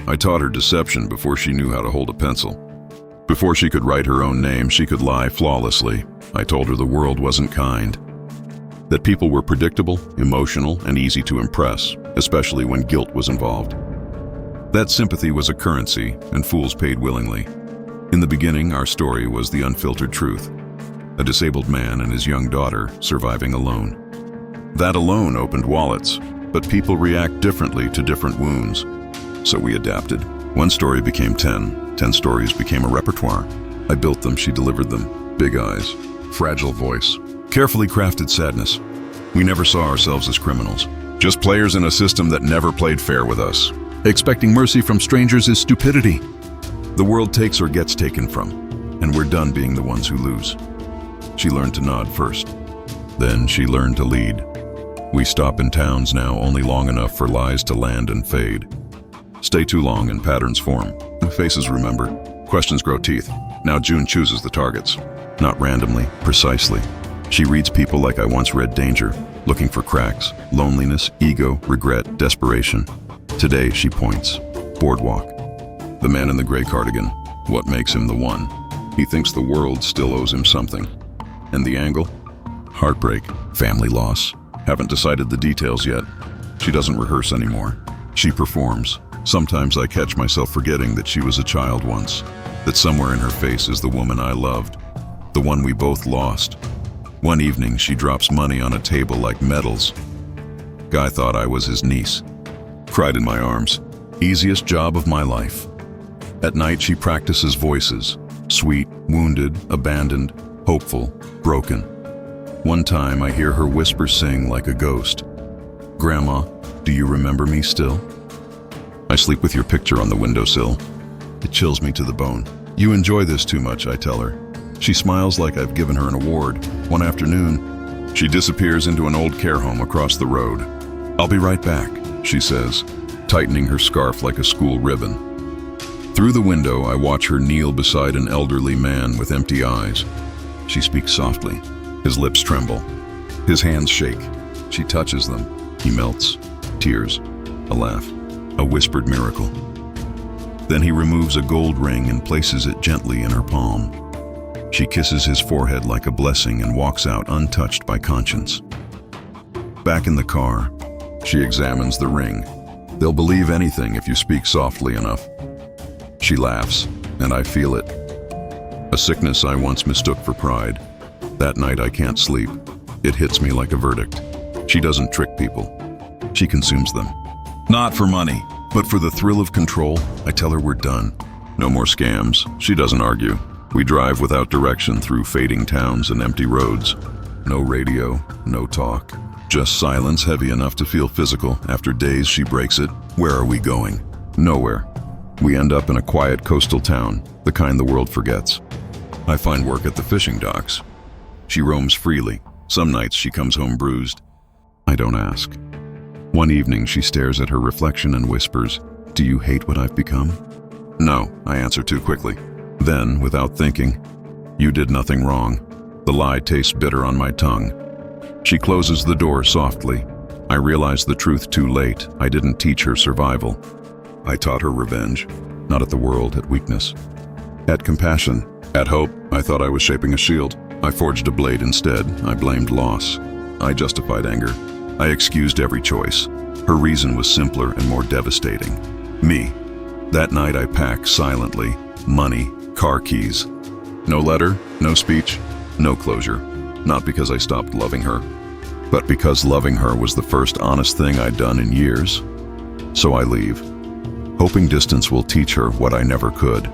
I taught her deception before she knew how to hold a pencil. Before she could write her own name, she could lie flawlessly. I told her the world wasn't kind. That people were predictable, emotional, and easy to impress, especially when guilt was involved. That sympathy was a currency, and fools paid willingly. In the beginning, our story was the unfiltered truth. A disabled man and his young daughter surviving alone. That alone opened wallets, but people react differently to different wounds. So we adapted. One story became 10. 10 stories became a repertoire. I built them, she delivered them. Big eyes, fragile voice, carefully crafted sadness. We never saw ourselves as criminals, just players in a system that never played fair with us. Expecting mercy from strangers is stupidity. The world takes or gets taken from, and we're done being the ones who lose. She learned to nod first. Then she learned to lead. We stop in towns now only long enough for lies to land and fade. Stay too long and patterns form. Faces remember. Questions grow teeth. Now June chooses the targets. Not randomly, precisely. She reads people like I once read danger, looking for cracks, loneliness, ego, regret, desperation. Today she points. Boardwalk. The man in the gray cardigan. What makes him the one? He thinks the world still owes him something. And the angle? Heartbreak, family loss. Haven't decided the details yet. She doesn't rehearse anymore. She performs. Sometimes I catch myself forgetting that she was a child once, that somewhere in her face is the woman I loved, the one we both lost. One evening, she drops money on a table like medals. Guy thought I was his niece. Cried in my arms. Easiest job of my life. At night, she practices voices. Sweet, wounded, abandoned, hopeful, broken. One time, I hear her whisper sing like a ghost. Grandma, do you remember me still? I sleep with your picture on the windowsill. It chills me to the bone. You enjoy this too much, I tell her. She smiles like I've given her an award. One afternoon, she disappears into an old care home across the road. I'll be right back, she says, tightening her scarf like a school ribbon. Through the window, I watch her kneel beside an elderly man with empty eyes. She speaks softly. His lips tremble. His hands shake. She touches them. He melts. Tears. A laugh. A whispered miracle. Then he removes a gold ring and places it gently in her palm. She kisses his forehead like a blessing and walks out untouched by conscience. Back in the car, she examines the ring. They'll believe anything if you speak softly enough. She laughs, and I feel it. A sickness I once mistook for pride. That night I can't sleep. It hits me like a verdict. She doesn't trick people. She consumes them. Not for money, but for the thrill of control. I tell her we're done. No more scams. She doesn't argue. We drive without direction through fading towns and empty roads. No radio, no talk. Just silence heavy enough to feel physical. After days, she breaks it. Where are we going? Nowhere. We end up in a quiet coastal town, the kind the world forgets. I find work at the fishing docks. She roams freely. Some nights she comes home bruised. I don't ask. One evening she stares at her reflection and whispers, "Do you hate what I've become?" No, I answer too quickly. Then, without thinking, "You did nothing wrong." The lie tastes bitter on my tongue. She closes the door softly. I realize the truth too late. I didn't teach her survival. I taught her revenge, not at the world, at weakness. At compassion, at hope. I thought I was shaping a shield. I forged a blade instead. I blamed loss. I justified anger. I excused every choice. Her reason was simpler and more devastating. Me. That night I pack silently. Money, car keys. No letter, no speech, no closure. Not because I stopped loving her, but because loving her was the first honest thing I'd done in years. So I leave, hoping distance will teach her what I never could.